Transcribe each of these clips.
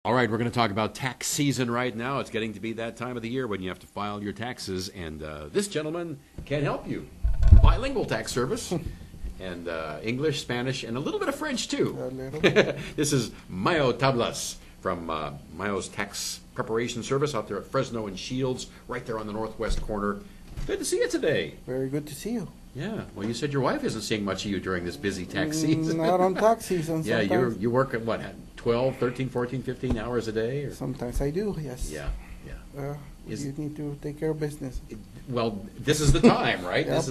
All right, we're going to talk about tax season right now. It's getting to be that time of the year when you have to file your taxes, and this gentleman can help you. Bilingual tax service, and English, Spanish, and a little bit of French, too. A little bit. This is Mayo Tablas from Mayo's Tax Preparation Service out there at Fresno and Shields, right there on the northwest corner. Good to see you today. Very good to see you. Yeah, well, you said your wife isn't seeing much of you during this busy tax season. Not on tax season. Yeah, sometimes. you work at what, 12, 13, 14, 15 hours a day? Or? Sometimes I do, yes. Yeah, yeah. You need to take care of business. Well, this is the time, right? Yep,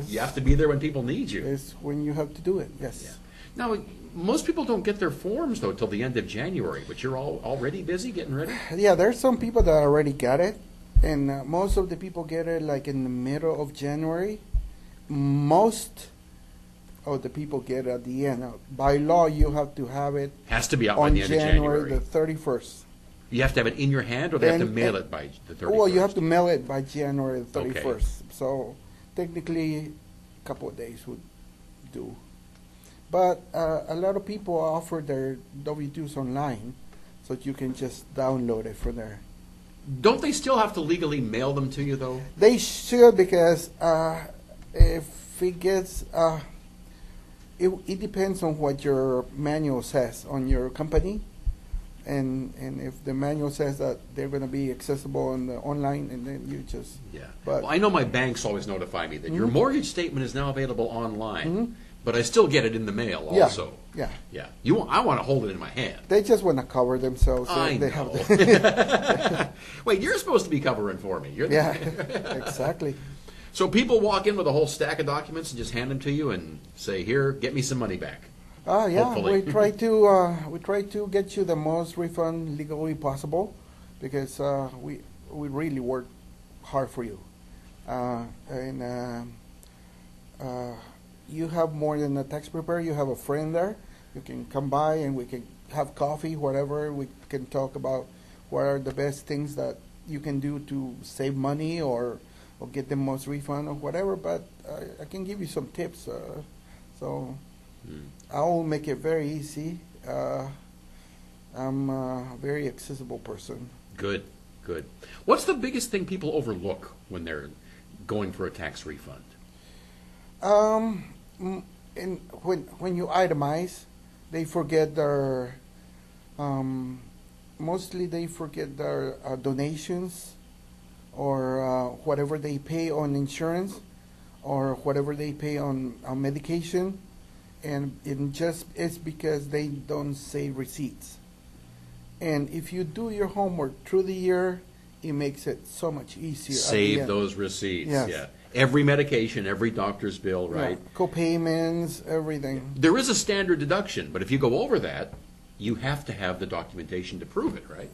You have to be there when people need you. It's when you have to do it, yes. Yeah. Now, most people don't get their forms, though, till the end of January, but you're all already busy getting ready? Yeah, there's some people that already got it, and most of the people get it like in the middle of January. Most of the people get it at the end. By law, you have to have it Has to be out by on the end of January. the 31st. You have to have it in your hand, or they have to mail it by the 31st? Well, you have to mail it by January the 31st. Okay. So technically, a couple of days would do. But a lot of people offer their W-2s online, so you can just download it from there. Don't they still have to legally mail them to you, though? They should, because if it gets, it depends on what your manual says on your company. And if the manual says that they're going to be accessible on the online, and then you just Yeah. But Well, I know my banks always notify me that your mortgage statement is now available online, but I still get it in the mail yeah, also. yeah, Yeah. I want to hold it in my hand. they just want to cover themselves. So I they know. have to Wait, you're supposed to be covering for me. You're the- yeah, exactly. So people walk in with a whole stack of documents and just hand them to you and say, "Here, get me some money back." Yeah, Hopefully. we try to get you the most refund legally possible, because we really work hard for you, and you have more than a tax preparer. You have a friend there. You can come by and we can have coffee, whatever. We can talk about what are the best things that you can do to save money or get the most refund or whatever. But I can give you some tips. So. I'll make it very easy. I'm a very accessible person. Good, good. What's the biggest thing people overlook when they're going for a tax refund? And when you itemize, they forget their mostly they forget their donations or whatever they pay on insurance or whatever they pay on medication. And it's because they don't save receipts. And if you do your homework through the year, it makes it so much easier. Save those receipts. Yes. Yeah. Every medication, every doctor's bill, right? Yeah. Co-payments, everything. There is a standard deduction, but if you go over that, you have to have the documentation to prove it, right?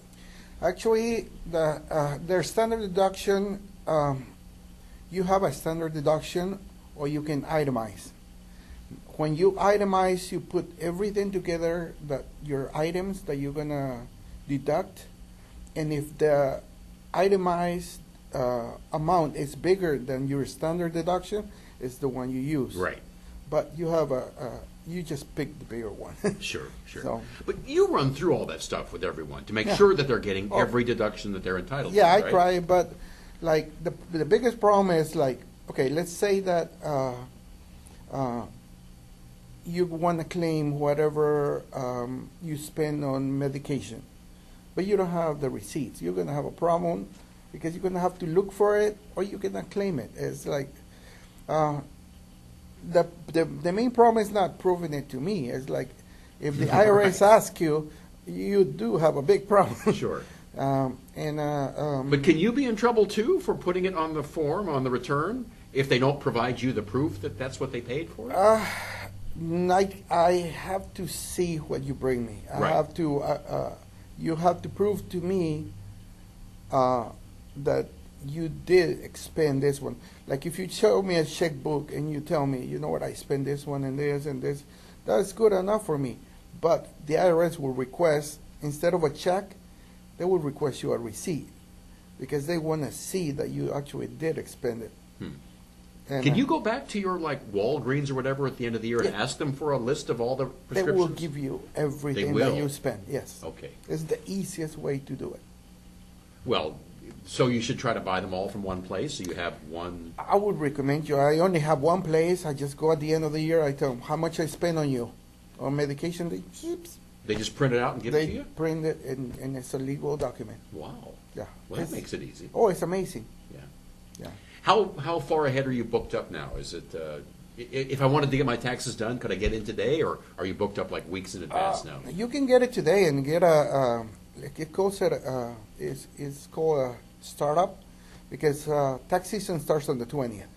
Actually, their standard deduction, you have a standard deduction, or you can itemize. When you itemize, you put everything together, that your items that you're gonna deduct, and if the itemized amount is bigger than your standard deduction, it's the one you use. Right. But you have you just pick the bigger one. Sure, sure. So- But you run through all that stuff with everyone to make Yeah. sure that they're getting Oh. every deduction that they're entitled Yeah, to, I right? try, but like the biggest problem is like, okay, let's say that you want to claim whatever you spend on medication, but you don't have the receipts. You're going to have a problem because you're going to have to look for it, or you cannot claim it. It's like the main problem is not proving it to me. It's like if the IRS asks you, you do have a big problem. Sure. But But can you be in trouble, too, for putting it on the form, on the return, if they don't provide you the proof that that's what they paid for? I have to see what you bring me. I Right. have to. You have to prove to me that you did expend this one. Like if you show me a checkbook and you tell me, you know what, I spent this one and this, that's good enough for me. But the IRS will request, instead of a check, they will request you a receipt because they want to see that you actually did expend it. And, Can you go back to your like Walgreens or whatever at the end of the year and Yeah. ask them for a list of all the They prescriptions? will give you everything will? that you spend. Yes. Okay. It's the easiest way to do it. Well, so you should try to buy them all from one place, so you have one. I would recommend you. I only have one place. I just go at the end of the year. I tell them how much I spend on you, on medication. They, oops, They just print it out and give it to they you? print it, and it's a legal document. Wow. Yeah. Well, that It's- makes it easy. Oh, it's amazing. Yeah. Yeah. How far ahead are you booked up now? Is it if I wanted to get my taxes done, could I get in today, or are you booked up like weeks in advance now? You can get it today and get it calls it it's called a startup, because tax season starts on the 20th.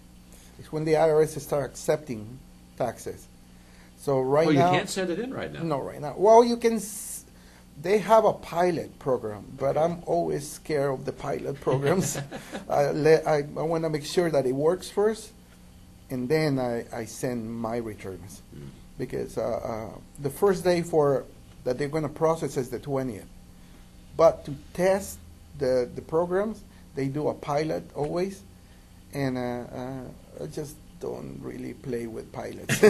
It's when the IRS start accepting taxes. So right Oh, you now, can't send it in right now. no, right now. Well, you can. They have a pilot program, but I'm always scared of the pilot programs. I want to make sure that it works first, and then I send my returns, because the first day that they're going to process is the 20th. But to test the programs, they do a pilot always, and I just don't really play with pilots.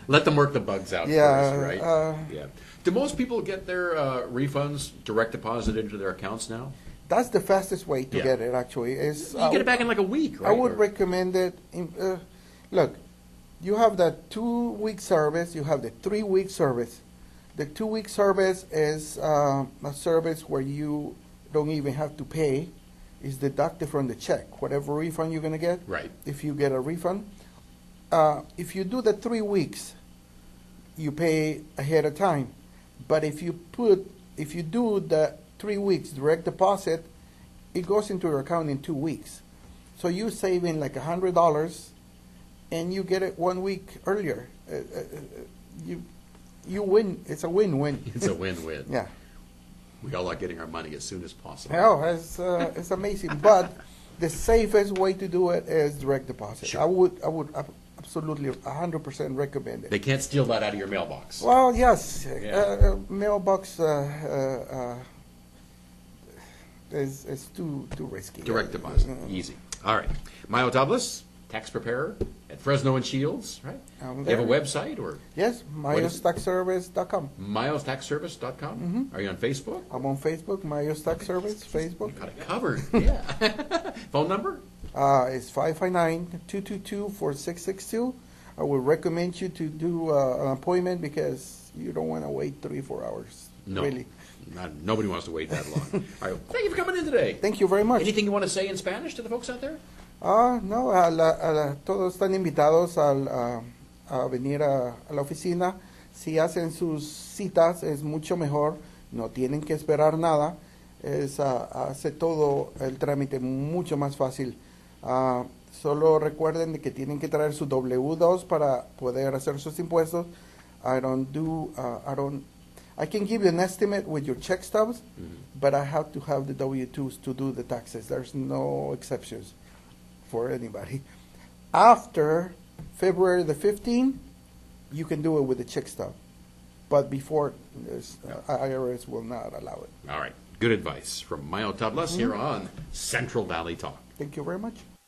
Let them work the bugs out Yeah, first, right? Yeah. Do most people get their refunds direct deposit into their accounts now? That's the fastest way to Yeah. get it. Actually, is You get it back in like a week, right? I would Or- recommend it. Look, you have the 2-week service. You have the 3-week service. The 2-week service is a service where you don't even have to pay. It's deducted from the check, whatever refund you're going to get. Right. If you get a refund, if you do the 3 weeks, you pay ahead of time. But if you do the 3 weeks direct deposit, it goes into your account in 2 weeks. So you're saving like $100, and you get it 1 week earlier. You win. It's a win-win. It's a win-win. Yeah. We all like getting our money as soon as possible. Oh, it's amazing. But the safest way to do it is direct deposit. Sure. I would absolutely 100% recommend it. They can't steal that out of your mailbox. Well, yes, Yeah. mailbox is too risky. Direct deposit, easy. All right. Mayo Tablas, tax preparer at Fresno and Shields, right? I'm You have a there. website or Yes, mayostaxservice.com. mayostaxservice.com? Mm-hmm. Are you on Facebook? I'm on Facebook, Mayo Tax Service, Facebook. You got it covered. Yeah. Phone number? It's 559-222-4662. I would recommend you to do an appointment, because you don't want to wait 3-4 hours. No. Really. Nobody wants to wait that long. All right. Thank you for coming in today. Thank you very much. Anything you want to say in Spanish to the folks out there? No, todos están invitados a venir a la oficina. Si hacen sus citas es mucho mejor, no tienen que esperar nada, hace todo el trámite mucho más fácil. Solo recuerden de que tienen que traer su W-2 para poder hacer sus impuestos. I can give you an estimate with your check stubs, but I have to have the W-2s to do the taxes. There's no exceptions for anybody. After February the 15th, you can do it with the check stub. But before, IRS will not allow it. All right. Good advice from Mayo Tablas here on Central Valley Talk. Thank you very much.